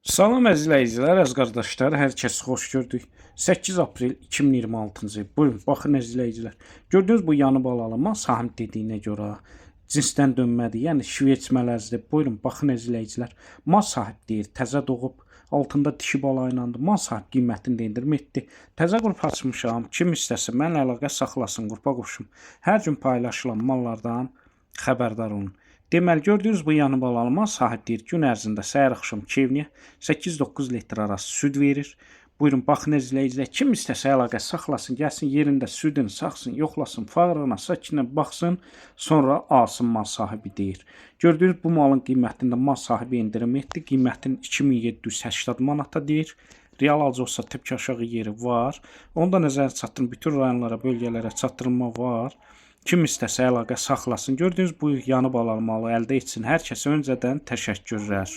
Salam əziz izləyicilər, əziz qardaşlar, hər kəs xoş gördük. 8 aprel 2026-cı il. Buyurun, baxın əziz izləyicilər. Gördüyünüz bu yanı balalıma sahib dediyinə görə cinsdən dönmədir, yəni şvets mələzdir. Buyurun, baxın əziz izləyicilər. Mal sahib deyir, təzə doğub, altında dişi bala ilandı. Mal sahib qiymətini də endirim etdi. Təzə qrup açmışam. Kim istəsə mənlə əlaqə saxlasın, qrupa qoşum. Hər gün paylaşılan mallardan xəbərdar olun. Deməli, gördüyünüz bu yanı balalıma sahib deyir, gün ərzində səhər axşam keyfniyə 8-9 litr arası süd verir. Buyurun, baxın izləyicilər, kim istəsə əlaqə saxlasın, gəlsin yerində südünü saxsın, yoxlasın, fağrına, sakinə baxsın, sonra alsın mal sahibi deyir. Gördüyünüz bu malın qiymətində mal sahibi endirim etdi, qiymətini 2780 manata deyir. Real alıcı olsa tepki aşağı yeri var. Onu da nəzərə çatdırın, bütün rayonlara, bölgələrə çatdırılma var. Kim istəsə əlaqə saxlasın. Gördüyünüz bu yanı balalı malı əldə etsin. Hər kəsə öncədən təşəkkürlər.